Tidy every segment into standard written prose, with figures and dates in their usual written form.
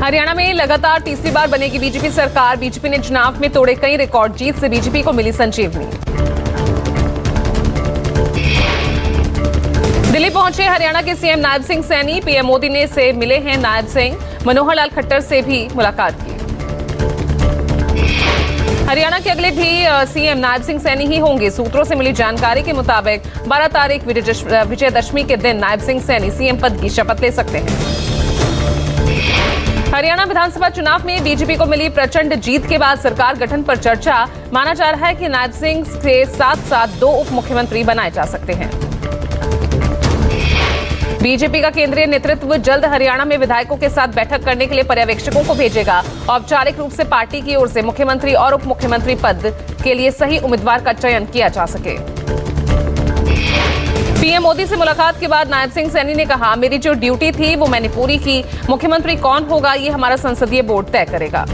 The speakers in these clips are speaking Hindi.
हरियाणा में लगातार तीसरी बार बनेगी बीजेपी सरकार। बीजेपी ने चुनाव में तोड़े कई रिकॉर्ड, जीत से बीजेपी को मिली संजीवनी। दिल्ली पहुंचे हरियाणा के सीएम नायब सिंह सैनी। पीएम मोदी ने से मिले हैं नायब सिंह। मनोहर लाल खट्टर से भी मुलाकात की। हरियाणा के अगले भी सीएम नायब सिंह सैनी ही होंगे। सूत्रों से मिली जानकारी के मुताबिक 12 तारीख विजयदशमी के दिन नायब सिंह सैनी सीएम पद की शपथ ले सकते हैं। हरियाणा विधानसभा चुनाव में बीजेपी को मिली प्रचंड जीत के बाद सरकार गठन पर चर्चा। माना जा रहा है कि नायब सिंह के साथ साथ 2 उप मुख्यमंत्री बनाए जा सकते हैं। बीजेपी का केंद्रीय नेतृत्व जल्द हरियाणा में विधायकों के साथ बैठक करने के लिए पर्यवेक्षकों को भेजेगा। औपचारिक रूप से पार्टी की ओर से मुख्यमंत्री और उप मुख्यमंत्री पद के लिए सही उम्मीदवार का चयन किया जा सके। पीएम मोदी से मुलाकात के बाद नायब सिंह सैनी ने कहा, मेरी जो ड्यूटी थी वो मैंने पूरी की। मुख्यमंत्री कौन होगा ये हमारा संसदीय बोर्ड तय करेगा।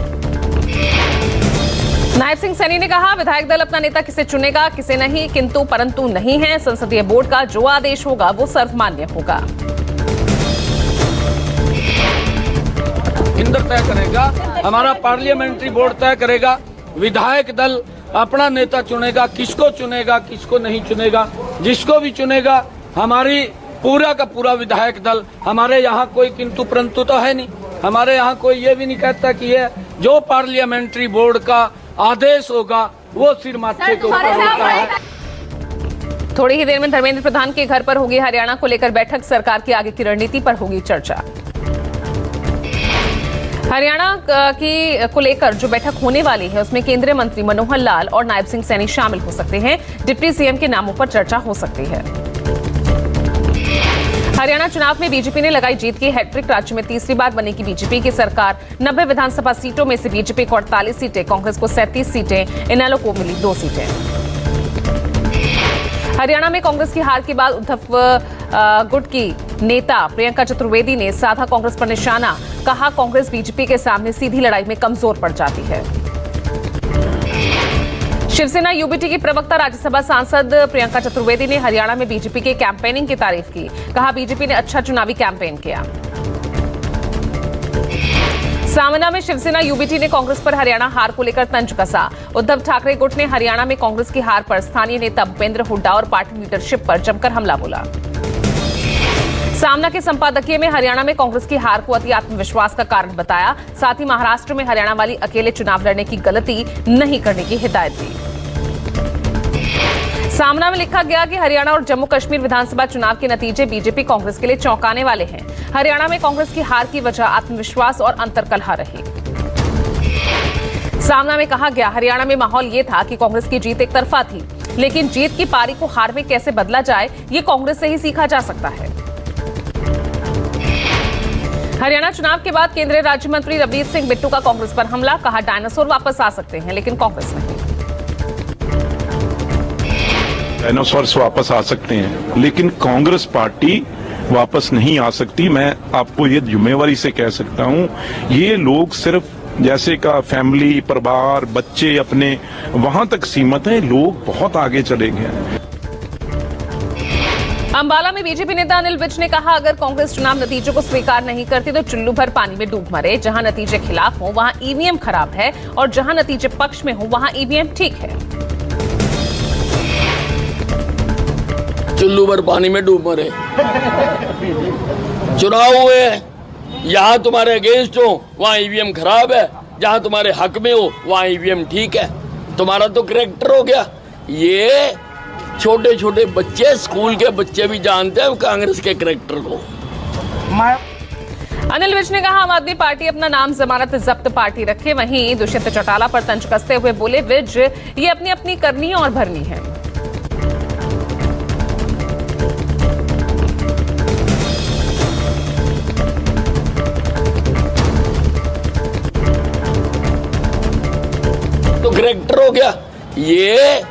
नायब सिंह सैनी ने कहा, विधायक दल अपना नेता किसे चुनेगा किसे नहीं, किंतु परंतु नहीं है। संसदीय बोर्ड का जो आदेश होगा वो सर्वमान्य होगा। केंद्र तय करेगा, हमारा पार्लियामेंट्री बोर्ड तय करेगा। विधायक दल अपना नेता चुनेगा, किसको चुनेगा किसको नहीं चुनेगा। जिसको भी चुनेगा, हमारी पूरा का पूरा विधायक दल, हमारे यहाँ कोई किंतु परंतु तो है नहीं। हमारे यहाँ कोई ये भी नहीं कहता कि ये जो पार्लियामेंट्री बोर्ड का आदेश होगा वो सिर माथे के ऊपर होता है। थोड़ी ही देर में धर्मेंद्र प्रधान के घर पर होगी हरियाणा को लेकर बैठक। सरकार की आगे की रणनीति पर होगी चर्चा। हरियाणा की को लेकर जो बैठक होने वाली है उसमें केंद्रीय मंत्री मनोहर लाल और नायब सिंह सैनी शामिल हो सकते हैं। डिप्टी सीएम के नामों पर चर्चा हो सकती है। हरियाणा चुनाव में बीजेपी ने लगाई जीत की हैट्रिक। राज्य में तीसरी बार बनेगी बीजेपी की सरकार। 90 विधानसभा सीटों में से बीजेपी को 48 सीटें, कांग्रेस को 37 सीटें, इनेलो को मिली 2 सीटें। हरियाणा में कांग्रेस की हार के बाद उद्धव गुट की नेता प्रियंका चतुर्वेदी ने साधा कांग्रेस पर निशाना। कहा, कांग्रेस बीजेपी के सामने सीधी लड़ाई में कमजोर पड़ जाती है। शिवसेना यूबीटी की प्रवक्ता राज्यसभा सांसद प्रियंका चतुर्वेदी ने हरियाणा में बीजेपी के कैंपेनिंग की तारीफ की। कहा, बीजेपी ने अच्छा चुनावी कैंपेन किया। सामना में शिवसेना यूबीटी ने कांग्रेस पर हरियाणा हार को लेकर तंज कसा। उद्धव ठाकरे गुट ने हरियाणा में कांग्रेस की हार पर स्थानीय नेता भूपेंद्र हुड्डा और पार्टी लीडरशिप पर जमकर हमला बोला। सामना के संपादकीय में हरियाणा में कांग्रेस की हार को अति आत्मविश्वास का कारण बताया। साथ ही महाराष्ट्र में हरियाणा वाली अकेले चुनाव लड़ने की गलती नहीं करने की हिदायत दी। सामना में लिखा गया कि हरियाणा और जम्मू कश्मीर विधानसभा चुनाव के नतीजे बीजेपी कांग्रेस के लिए चौंकाने वाले हैं। हरियाणा में कांग्रेस की हार की वजह आत्मविश्वास और अंतर्कलह रही। सामना में कहा गया, हरियाणा में माहौल ये था कि कांग्रेस की जीत एक तरफा थी, लेकिन जीत की पारी को हार में कैसे बदला जाए ये कांग्रेस से ही सीखा जा सकता है। हरियाणा चुनाव के बाद केंद्रीय राज्य मंत्री रवनीत सिंह बिट्टू का कांग्रेस पर हमला। कहा, डायनासोर वापस आ सकते हैं लेकिन कांग्रेस नहीं। डायनासोर्स वापस आ सकते हैं लेकिन कांग्रेस पार्टी वापस नहीं आ सकती। मैं आपको ये जिम्मेवारी से कह सकता हूं, ये लोग सिर्फ जैसे का फैमिली, परिवार, बच्चे अपने वहां तक सीमित हैं। लोग बहुत आगे चले गए हैं। अंबाला में बीजेपी नेता अनिल विज ने कहा, अगर कांग्रेस चुनाव नतीजों को स्वीकार नहीं करती तो चुल्लू भर पानी में डूब मरे। जहां नतीजे खिलाफ हो वहां ईवीएम खराब है और जहां नतीजे पक्ष में हो वहां ईवीएम ठीक है। चुल्लू भर पानी में डूब मरे। चुनाव हुए, यहाँ तुम्हारे अगेंस्ट हो वहाँ ईवीएम खराब है, जहाँ तुम्हारे हक में हो वहाँ ईवीएम ठीक है। तुम्हारा तो करैक्टर हो गया। ये छोटे छोटे बच्चे, स्कूल के बच्चे भी जानते हैं कांग्रेस के करैक्टर को। अनिल विज ने कहा, आम आदमी पार्टी अपना नाम जमानत जब्त पार्टी रखे। वहीं दुष्यंत चौटाला पर तंज कसते हुए बोले, विज ये अपनी अपनी करनी और भरनी है। तो करैक्टर हो गया। ये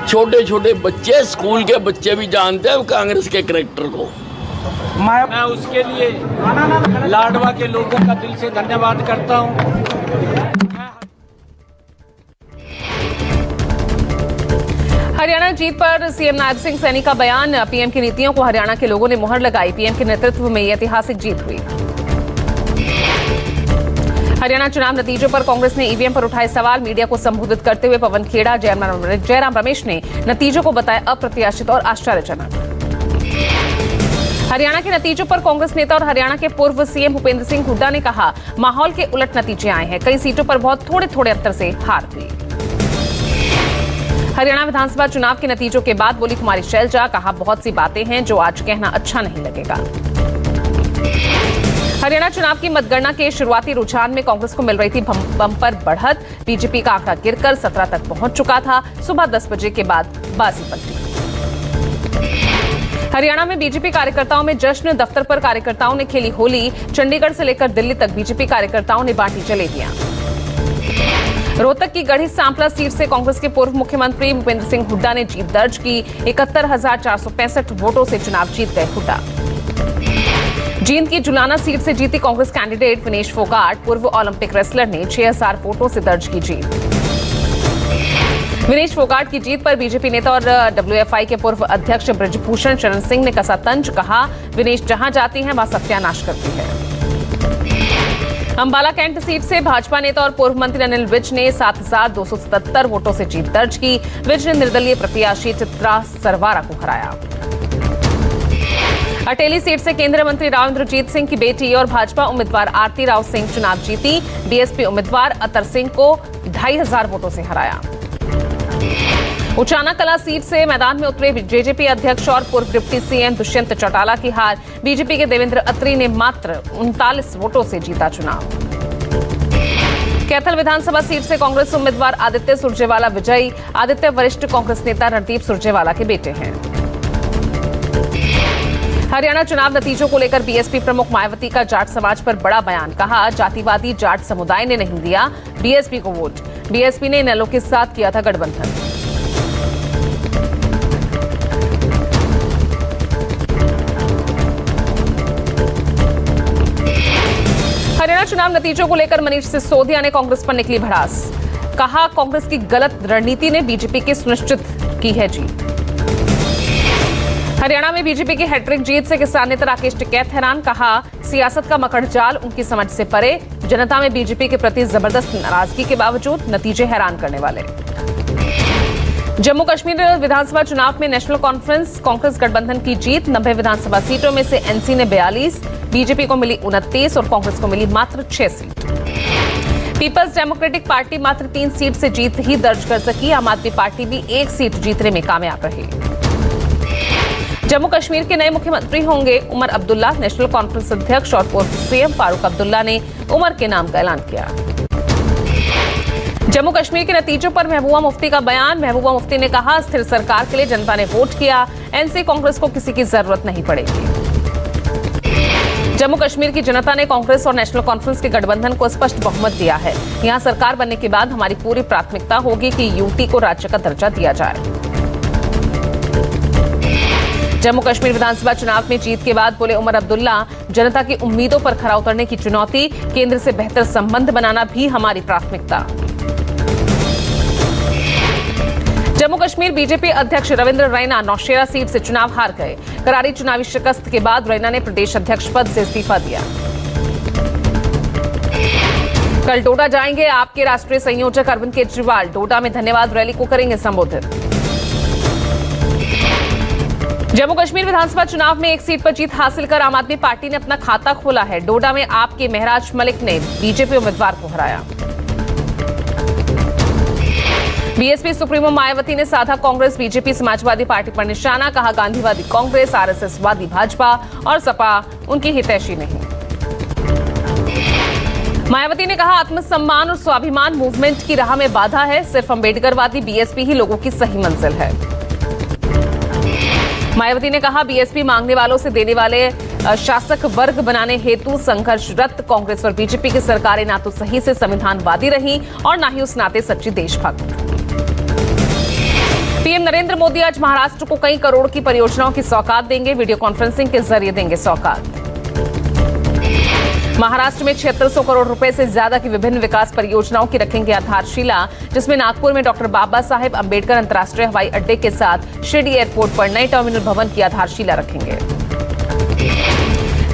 छोटे छोटे बच्चे, स्कूल के बच्चे भी जानते हैं कांग्रेस के करैक्टर को। मैं उसके लिए लाडवा के लोगों का दिल से धन्यवाद करता हूं। हरियाणा जीत पर सीएम नायब सिंह सैनी का बयान। पीएम की नीतियों को हरियाणा के लोगों ने मुहर लगाई। पीएम के नेतृत्व में ऐतिहासिक जीत हुई। हरियाणा चुनाव नतीजों पर कांग्रेस ने ईवीएम पर उठाए सवाल। मीडिया को संबोधित करते हुए पवन खेड़ा, जयराम रमेश ने नतीजों को बताया अप्रत्याशित और आश्चर्यजनक। हरियाणा के नतीजों पर कांग्रेस नेता और हरियाणा के पूर्व सीएम भूपेंद्र सिंह हुड्डा ने कहा, माहौल के उलट नतीजे आए हैं। कई सीटों पर बहुत थोड़े अंतर से हार हुई। हरियाणा विधानसभा चुनाव के नतीजों के बाद बोली कुमारी शैलजा, कहा बहुत सी बातें हैं जो आज कहना अच्छा नहीं लगेगा। हरियाणा चुनाव की मतगणना के शुरुआती रुझान में कांग्रेस को मिल रही थी बम्पर बढ़त। बीजेपी का आंकड़ा गिरकर 17 तक पहुंच चुका था। सुबह 10 बजे के बाद बाजी पलटी। हरियाणा में बीजेपी कार्यकर्ताओं में जश्न। दफ्तर पर कार्यकर्ताओं ने खेली होली। चंडीगढ़ से लेकर दिल्ली तक बीजेपी कार्यकर्ताओं ने बांटी जलेबियां। रोहतक की गढ़ी सांपला सीट से कांग्रेस के पूर्व मुख्यमंत्री भूपेंद्र सिंह हुड्डा ने जीत दर्ज की। 71,465 वोटों से चुनाव जीत गए हुड्डा। जींद की जुलाना सीट से जीती कांग्रेस कैंडिडेट विनेश फोगाट। पूर्व ओलंपिक रेसलर ने 6,000 वोटों से दर्ज की जीत। विनेश फोगाट की जीत पर बीजेपी नेता और डब्ल्यूएफआई के पूर्व अध्यक्ष बृजभूषण शरण सिंह ने कसा तंज। कहा, विनेश जहां जाती हैं वहां सत्यानाश करती है। अंबाला कैंट सीट से भाजपा नेता और पूर्व मंत्री अनिल विज ने 7,277 वोटों से जीत दर्ज की। विज ने निर्दलीय प्रत्याशी चित्रा सरवारा को हराया। अटेली सीट से केंद्रीय मंत्री राव इंद्रजीत सिंह की बेटी और भाजपा उम्मीदवार आरती राव सिंह चुनाव जीती। बीएसपी उम्मीदवार अतर सिंह को 2,500 वोटों से हराया। उचाना कला सीट से मैदान में उतरे जेजेपी अध्यक्ष और पूर्व डिप्टी सीएम दुष्यंत चौटाला की हार। बीजेपी के देवेंद्र अत्री ने मात्र 39 वोटों से जीता चुनाव। कैथल विधानसभा सीट से कांग्रेस उम्मीदवार आदित्य सुरजेवाला विजयी। आदित्य वरिष्ठ कांग्रेस नेता रणदीप सुरजेवाला के बेटे हैं। हरियाणा चुनाव नतीजों को लेकर बीएसपी प्रमुख मायावती का जाट समाज पर बड़ा बयान। कहा, जातिवादी जाट समुदाय ने नहीं दिया बीएसपी को वोट। बीएसपी ने इनेलो के साथ किया था गठबंधन। हरियाणा चुनाव नतीजों को लेकर मनीष सिसोदिया ने कांग्रेस पर निकली भड़ास। कहा, कांग्रेस की गलत रणनीति ने बीजेपी की सुनिश्चित की है जीत। हरियाणा में बीजेपी की हैट्रिक जीत से किसान नेता राकेश टिकैत हैरान। कहा, सियासत का मकड़जाल उनकी समझ से परे। जनता में बीजेपी के प्रति जबरदस्त नाराजगी के बावजूद नतीजे हैरान करने वाले। जम्मू कश्मीर विधानसभा चुनाव में नेशनल कॉन्फ्रेंस कांग्रेस गठबंधन की जीत। 90 विधानसभा सीटों में से एनसी ने 42, बीजेपी को मिली 29 और कांग्रेस को मिली मात्र 6 सीट। पीपल्स डेमोक्रेटिक पार्टी मात्र 3 सीट से जीत ही दर्ज कर सकी। आम आदमी पार्टी भी 1 सीट जीतने में कामयाब रही। जम्मू कश्मीर के नए मुख्यमंत्री होंगे उमर अब्दुल्ला। नेशनल कॉन्फ्रेंस अध्यक्ष और पूर्व सीएम फारूक अब्दुल्ला ने उमर के नाम का ऐलान किया। जम्मू कश्मीर के नतीजों पर महबूबा मुफ्ती का बयान। महबूबा मुफ्ती ने कहा, स्थिर सरकार के लिए जनता ने वोट किया। एनसी कांग्रेस को किसी की जरूरत नहीं पड़ेगी। जम्मू कश्मीर की जनता ने कांग्रेस और नेशनल कॉन्फ्रेंस के गठबंधन को स्पष्ट बहुमत दिया है। यहां सरकार बनने के बाद हमारी पूरी प्राथमिकता होगी कि यूटी को राज्य का दर्जा दिया जाए। जम्मू कश्मीर विधानसभा चुनाव में जीत के बाद बोले उमर अब्दुल्ला, जनता की उम्मीदों पर खरा उतरने की चुनौती, केंद्र से बेहतर संबंध बनाना भी हमारी प्राथमिकता। जम्मू कश्मीर बीजेपी अध्यक्ष रविंद्र रैना नौशेरा सीट से चुनाव हार गए। करारी चुनावी शिकस्त के बाद रैना ने प्रदेश अध्यक्ष पद से इस्तीफा दिया। कल डोडा जाएंगे आपके राष्ट्रीय संयोजक अरविंद केजरीवाल। डोडा में धन्यवाद रैली को करेंगे संबोधित। जम्मू कश्मीर विधानसभा चुनाव में 1 सीट पर जीत हासिल कर आम आदमी पार्टी ने अपना खाता खोला है। डोडा में आपके महराज मलिक ने बीजेपी उम्मीदवार को हराया। बीएसपी सुप्रीमो मायावती ने साधा कांग्रेस बीजेपी समाजवादी पार्टी पर निशाना। कहा, गांधीवादी कांग्रेस, आरएसएसवादी भाजपा और सपा उनकी हितैषी नहीं। मायावती ने कहा, आत्मसम्मान और स्वाभिमान मूवमेंट की राह में बाधा है। सिर्फ अंबेडकरवादी बीएसपी ही लोगों की सही मंजिल है। मायावती ने कहा, बीएसपी मांगने वालों से देने वाले शासक वर्ग बनाने हेतु संघर्षरत कांग्रेस और बीजेपी की सरकारें ना तो सही से संविधानवादी रही और ना ही उस नाते सच्ची देशभक्त। पीएम नरेंद्र मोदी आज महाराष्ट्र को कई करोड़ की परियोजनाओं की सौगात देंगे। वीडियो कॉन्फ्रेंसिंग के जरिए देंगे सौगात। महाराष्ट्र में 7600 करोड़ रुपए से ज्यादा की विभिन्न विकास परियोजनाओं की रखेंगे आधारशिला, जिसमें नागपुर में डॉक्टर बाबा साहेब अंबेडकर अंतर्राष्ट्रीय हवाई अड्डे के साथ शिरडी एयरपोर्ट पर नए टर्मिनल भवन की आधारशिला रखेंगे।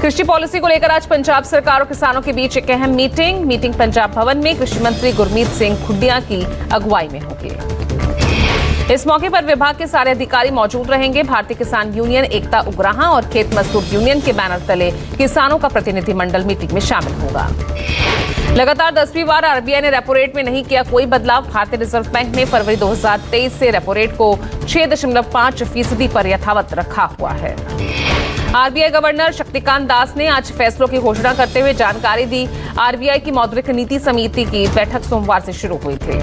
कृषि पॉलिसी को लेकर आज पंजाब सरकार और किसानों के बीच एक अहम मीटिंग पंजाब भवन में कृषि मंत्री गुरमीत सिंह खुड्डिया की अगुवाई में होगी। इस मौके पर विभाग के सारे अधिकारी मौजूद रहेंगे। भारतीय किसान यूनियन, एकता उग्राहां और खेत मजदूर यूनियन के बैनर तले किसानों का प्रतिनिधिमंडल मीटिंग में शामिल होगा। लगातार 10वीं बार आरबीआई ने रेपो रेट में नहीं किया कोई बदलाव। भारतीय रिजर्व बैंक ने फरवरी 2023 से रेपो रेट को 6.5% पर यथावत रखा हुआ है। आरबीआई गवर्नर शक्तिकांत दास ने आज फैसलों की घोषणा करते हुए जानकारी दी। आरबीआई की मौद्रिक नीति समिति की बैठक सोमवार से शुरू हुई थी।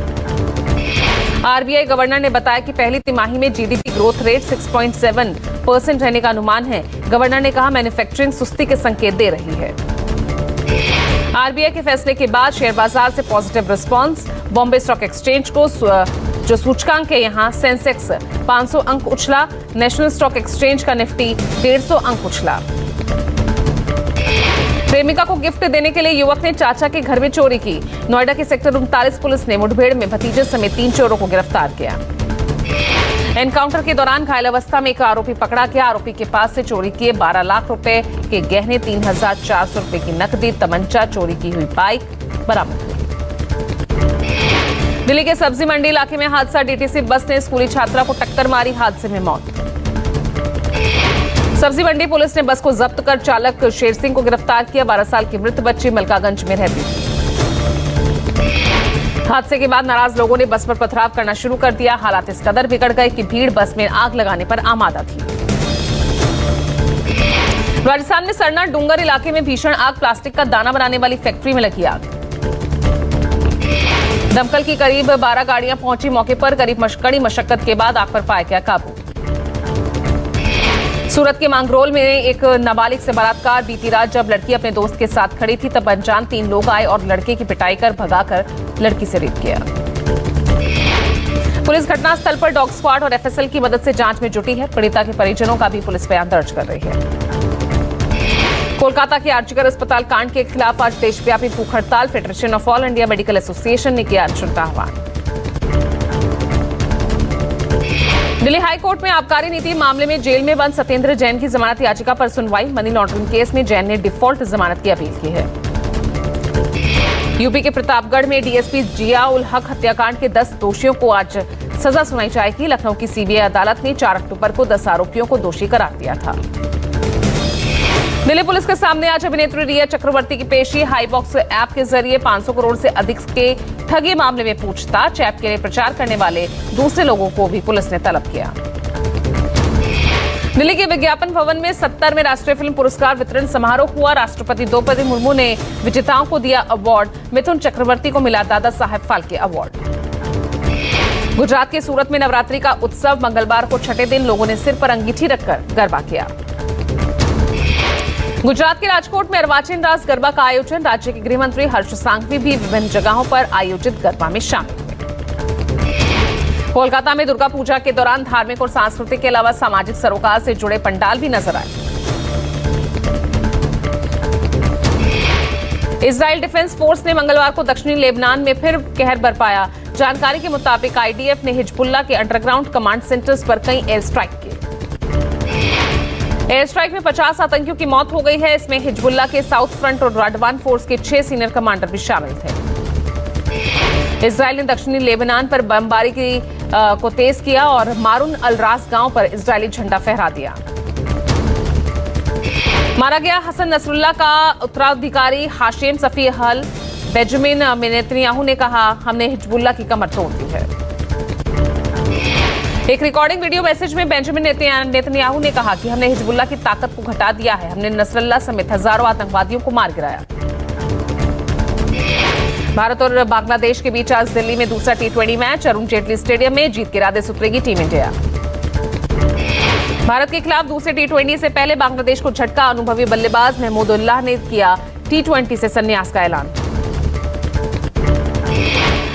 आरबीआई गवर्नर ने बताया कि पहली तिमाही में जीडीपी ग्रोथ रेट 6.7% रहने का अनुमान है। गवर्नर ने कहा मैन्युफैक्चरिंग सुस्ती के संकेत दे रही है। आरबीआई के फैसले के बाद शेयर बाजार से positive response. Bombay stock exchange को जो सूचकांक है यहाँ सेंसेक्स 500 अंक उछला। नेशनल स्टॉक एक्सचेंज का निफ्टी 150 अंक उछला। प्रेमिका को गिफ्ट देने के लिए युवक ने चाचा के घर में चोरी की। नोएडा के सेक्टर 39 पुलिस ने मुठभेड़ में भतीजे समेत 3 चोरों को गिरफ्तार किया। एनकाउंटर के दौरान घायल अवस्था में एक आरोपी पकड़ा गया। आरोपी के पास से चोरी किए 12 लाख रुपए के गहने, 3400 रुपए की नकदी, तमंचा, चोरी की हुई बाइक बरामद हुई। दिल्ली के सब्जी मंडी इलाके में हादसा। डीटीसी बस ने स्कूली छात्रा को टक्कर मारी, हादसे में मौत। सब्जी मंडी पुलिस ने बस को जब्त कर चालक शेर सिंह को गिरफ्तार किया। 12 साल की मृत बच्ची मलकागंज में रहती थी। हादसे के बाद नाराज लोगों ने बस पर पथराव करना शुरू कर दिया। हालात इस कदर बिगड़ गए कि भीड़ बस में आग लगाने पर आमादा थी। राजस्थान में सरना डूंगर इलाके में भीषण आग। प्लास्टिक का दाना बनाने वाली फैक्ट्री में लगी आग। दमकल की करीब 12 गाड़ियां पहुंची मौके पर। करीब कड़ी मशक्कत के बाद आग पर पाया गया काबू। सूरत के मांगरोल में एक नाबालिग से बलात्कार। बीती रात जब लड़की अपने दोस्त के साथ खड़ी थी तब अनजान 3 लोग आए और लड़के की पिटाई कर भगाकर लड़की से रेप किया। पुलिस घटनास्थल पर डॉग स्क्वाड और एफएसएल की मदद से जांच में जुटी है। पीड़िता के परिजनों का भी पुलिस बयान दर्ज कर रही है। कोलकाता के आर्जिकर अस्पताल कांड के खिलाफ आज देशव्यापी भूख हड़ताल। Federation of all India medical association ने किया अनशन का आह्वान। दिल्ली हाईकोर्ट में आबकारी नीति मामले में जेल में बंद सत्येंद्र जैन की जमानत याचिका पर सुनवाई। मनी लॉन्ड्रिंग केस में जैन ने डिफॉल्ट जमानत की अपील की है। यूपी के प्रतापगढ़ में डीएसपी जिया उल हक हत्याकांड के 10 दोषियों को आज सजा सुनाई जाएगी। लखनऊ की सीबीआई अदालत ने 4 अक्टूबर को 10 आरोपियों को दोषी करार दिया था। दिल्ली पुलिस के सामने आज अभिनेत्री रिया चक्रवर्ती की पेशी। हाईबॉक्स ऐप के जरिए 500 करोड़ से अधिक के ठगी मामले में पूछताछ। ऐप के लिए प्रचार करने वाले दूसरे लोगों को भी पुलिस ने तलब किया। दिल्ली के विज्ञापन भवन में 70वें राष्ट्रीय फिल्म पुरस्कार वितरण समारोह हुआ। राष्ट्रपति द्रौपदी मुर्मू ने विजेताओं को दिया अवार्ड। मिथुन चक्रवर्ती को मिला दादा साहेब फाल्के अवार्ड। गुजरात के सूरत में नवरात्रि का उत्सव। मंगलवार को छठे दिन लोगों ने सिर पर अंगीठी रखकर गरबा किया। गुजरात के राजकोट में अर्वाचीन रास गरबा का आयोजन। राज्य के गृह मंत्री हर्ष सांघवी भी विभिन्न जगहों पर आयोजित गरबा में शामिल हुए। कोलकाता में दुर्गा पूजा के दौरान धार्मिक और सांस्कृतिक के अलावा सामाजिक सरोकार से जुड़े पंडाल भी नजर आए। इजराइल डिफेंस फोर्स ने मंगलवार को दक्षिणी लेबनान में फिर कहर बरपाया। जानकारी के मुताबिक आईडीएफ ने हिजबुल्लाह के अंडरग्राउंड कमांड सेंटर्स पर कई एयर स्ट्राइक किए। एयर स्ट्राइक में 50 आतंकियों की मौत हो गई है। इसमें हिजबुल्लाह के साउथ फ्रंट और राडवान फोर्स के 6 सीनियर कमांडर भी शामिल थे। इजराइल ने दक्षिणी लेबनान पर बमबारी को तेज किया और मारून अल रास गांव पर इजरायली झंडा फहरा दिया। मारा गया हसन नसरुल्लाह का उत्तराधिकारी हाशिम सफी हल। बेंजामिन नेतन्याहू ने कहा, हमने हिजबुल्लाह की कमर तोड़ दी है। एक रिकॉर्डिंग वीडियो मैसेज में बेंजामिन नेतन्याहू ने कहा कि हमने हिजबुल्लाह की ताकत को घटा दिया है। हमने नसरुल्लाह समेत हजारों आतंकवादियों को मार गिराया। भारत और बांग्लादेश के बीच आज दिल्ली में दूसरा T20 match. Arun Jaitley stadium में जीत के इरादे से उतरेगी टीम इंडिया। भारत के खिलाफ दूसरे T20 से पहले बांग्लादेश को झटका। अनुभवी बल्लेबाज महमूदुल्लाह ने किया T20 से संन्यास का ऐलान।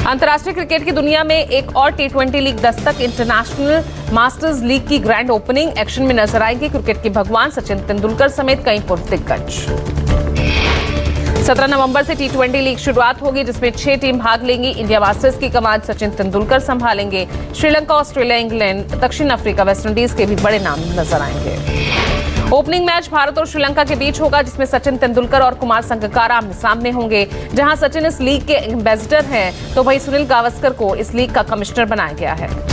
अंतर्राष्ट्रीय क्रिकेट की दुनिया में एक और T20 league Dastak. International masters league की ग्रैंड ओपनिंग। एक्शन में नजर आएंगे क्रिकेट के भगवान सचिन तेंदुलकर समेत कई पूर्व दिग्गज। 17 नवंबर से T20 लीग शुरुआत होगी, जिसमें 6 टीम भाग लेंगी। इंडिया मास्टर्स की कमान सचिन तेंदुलकर संभालेंगे। श्रीलंका, ऑस्ट्रेलिया, इंग्लैंड, दक्षिण अफ्रीका, वेस्टइंडीज के भी बड़े नाम नजर आएंगे। ओपनिंग मैच भारत और श्रीलंका के बीच होगा, जिसमें सचिन तेंदुलकर और कुमार संगकारा आमने सामने होंगे। जहां सचिन इस लीग के एम्बेसडर हैं, तो वहीं सुनील गावस्कर को इस लीग का कमिश्नर बनाया गया है।